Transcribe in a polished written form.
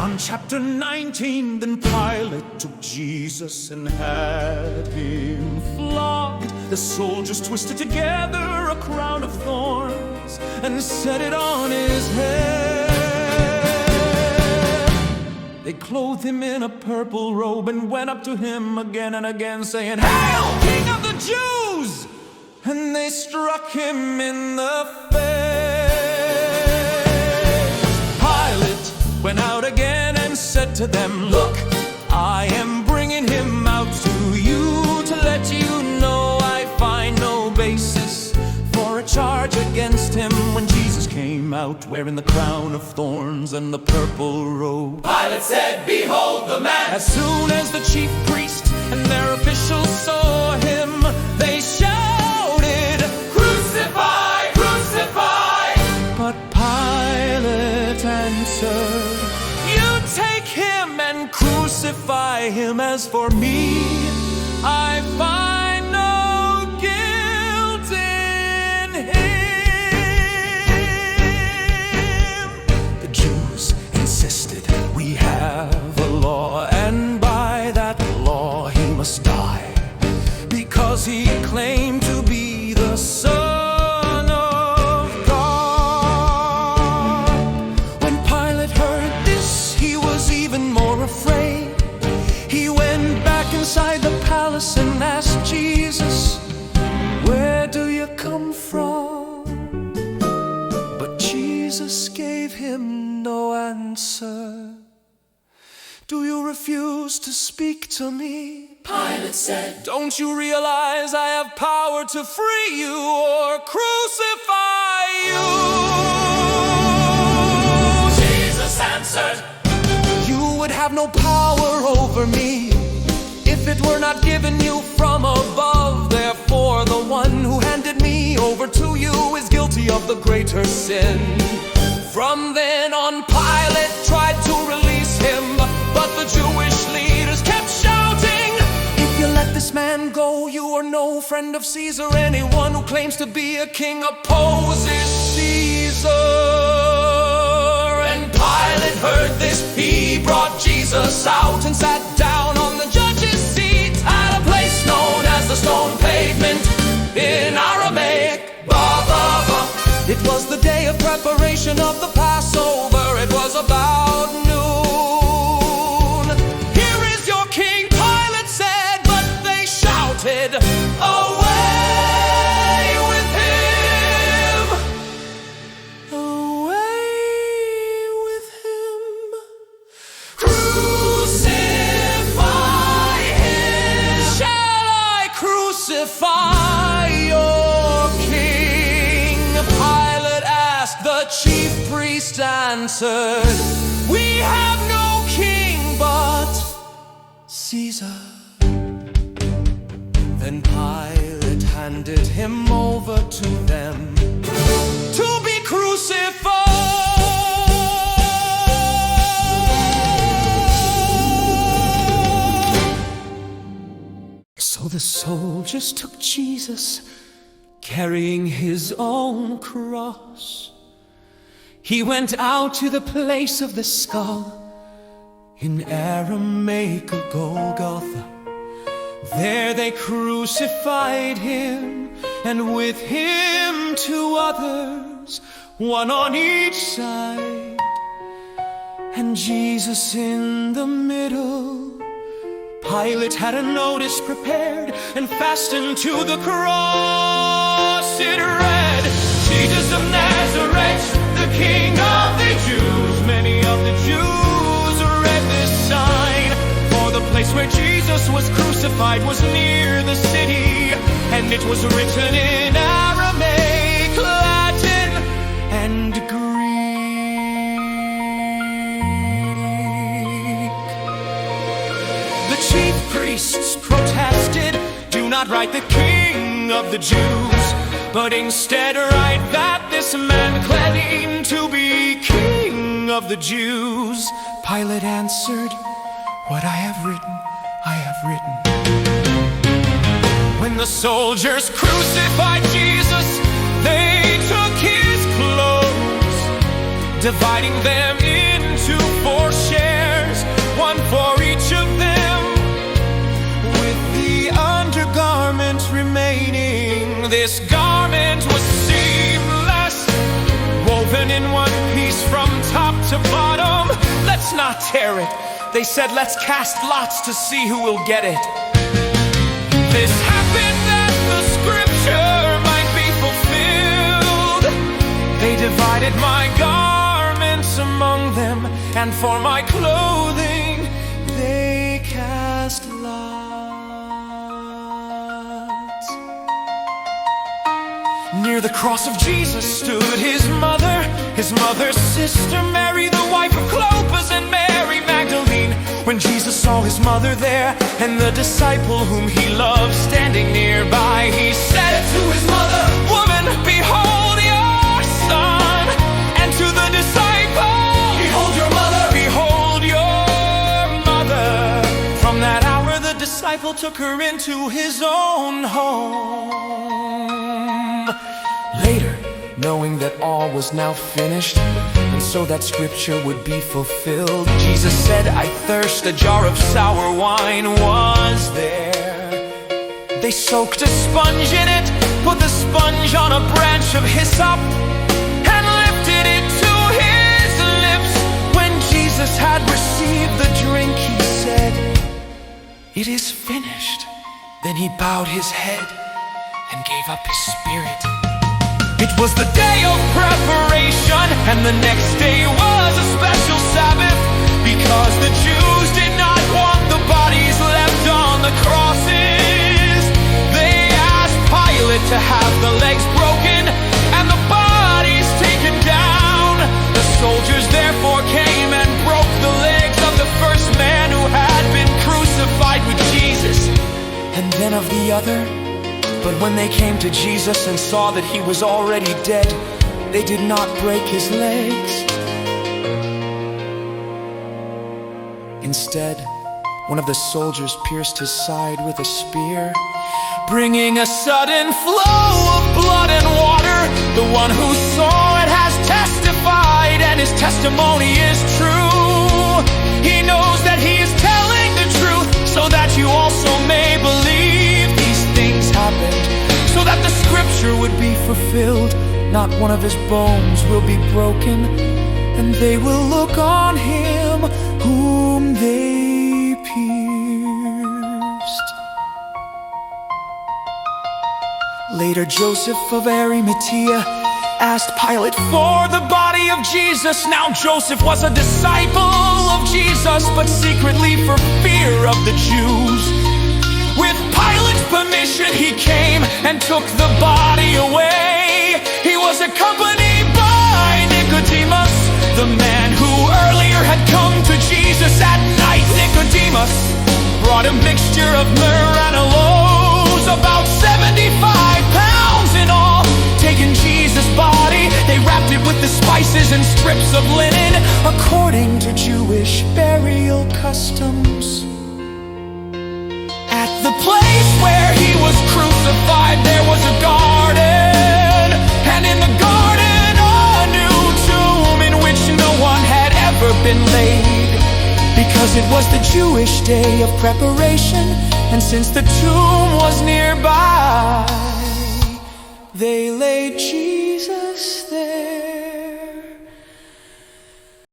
John chapter 19. Then Pilate took Jesus and had him flogged. The soldiers twisted together a crown of thorns and set it on his head. They clothed him in a purple robe and went up to him again and again, saying, "Hail, King of the Jews!" And they struck him in the face. Pilate went out again and said to them, "Look, I am bringing him out to you to let you know I find no basis for a charge against him." When Jesus came out wearing the crown of thorns and the purple robe, Pilate said, "Behold the man." As soon as the chief priest and their officials saw him, they shouted, "Crucify! Crucify!" But Pilate answered, "You take him and crucify him. As for me, I find no guilt in him." The Jews insisted, "We have a law, and by that law he must die, because he claimed to be the Son of God." When Pilate heard this, he was even more afraid. He went back inside the palace and asked Jesus, "Where do you come from?" But Jesus gave him no answer. "Do you refuse to speak to me?" Pilate said, "Don't you realize I have power to free you or crucify you?" Jesus answered, "You would have no power over me if it were not given you from above. Therefore, the one who handed me over to you is guilty of the greater sin." From then on, Pilate tried to release him, but the Jewish leaders kept shouting, "If you let this man go, you are no friend of Caesar. Anyone who claims to be a king opposes Caesar." And Pilate heard this. He brought Jesus out and sat down on the judge's seat at a place known as the Stone Pavement, in Aramaic, Baba. It was the day of preparation of the Passover. It was about noon. "Here is your king," Pilate said, but they shouted, "Away with him! Away with him! "Crucify him!" Shall I crucify your king?" Pilate asked. The chief priest answered, "We have no king but Caesar." Then Pilate handed him over to them to be crucified. So the soldiers took Jesus, carrying his own cross. He went out to the place of the skull, in Aramaic, Golgotha. There they crucified him, and with him 2 others, one on each side, and Jesus in the middle. Pilate had a notice prepared and fastened to the cross. It read, "Jesus of Nazareth, the King of the Jews." Many of the Jews read this sign, for the place where Jesus was crucified was near the city, and it was written in Aramaic, Latin, and Greek. The chief priests protested, "Do not write the King of the Jews, but instead write that this man claimed to be King of the Jews." Pilate answered, "What I have written, I have written." When the soldiers crucified Jesus, they took his clothes, dividing them into 4 shares. This garment was seamless, woven in one piece from top to bottom. Let's not tear it. They said, let's cast lots to see who will get it. This happened that the scripture might be fulfilled. They divided my garments among them, and for my clothing they cast lots. Near the cross of Jesus stood his mother's sister Mary, the wife of Clopas, and Mary Magdalene. When Jesus saw his mother there, and the disciple whom he loved standing nearby, he said to his mother, "Woman, behold your son." And to the disciple, "Behold your mother." Behold your mother. From that hour the disciple took her into his own home. Later, knowing that all was now finished, and so that scripture would be fulfilled, Jesus said, "I thirst." A jar of sour wine was there. They soaked a sponge in it, put the sponge on a branch of hyssop, and lifted it to his lips. When Jesus had received the drink, he said, "It is finished." Then he bowed his head and gave up his spirit. It was the day of preparation, and the next day was a special Sabbath, because the Jews did not want the bodies left on the crosses. They asked Pilate to have the legs broken and the bodies taken down. The soldiers therefore came and broke the legs of the first man who had been crucified with Jesus, and then of the other. But when they came to Jesus and saw that he was already dead, they did not break his legs. Instead, one of the soldiers pierced his side with a spear, bringing a sudden flow of blood and water. The one who saw it has testified, and his testimony is true. He knows that he is telling the truth, so that you also may believe these things happened, so that the scripture would be fulfilled. Not one of his bones will be broken, and they will look on him whom they pierced. Later, Joseph of Arimathea asked Pilate for the body of Jesus. Now Joseph was a disciple of Jesus, but secretly for fear of the Jews. With Pilate's permission he came and took the body away. He was accompanied by Nicodemus, the man who earlier had come to Jesus at night. Nicodemus brought a mixture of myrrh and aloes, about 75 pounds in all. Taking Jesus' body, they wrapped it with the spices and strips of linen, according to Jewish burial customs. At the place where he was crucified, there was a garden, and in the garden a new tomb in which no one had ever been laid, because it was the Jewish day of preparation, and since the tomb was nearby, they laid Jesus there.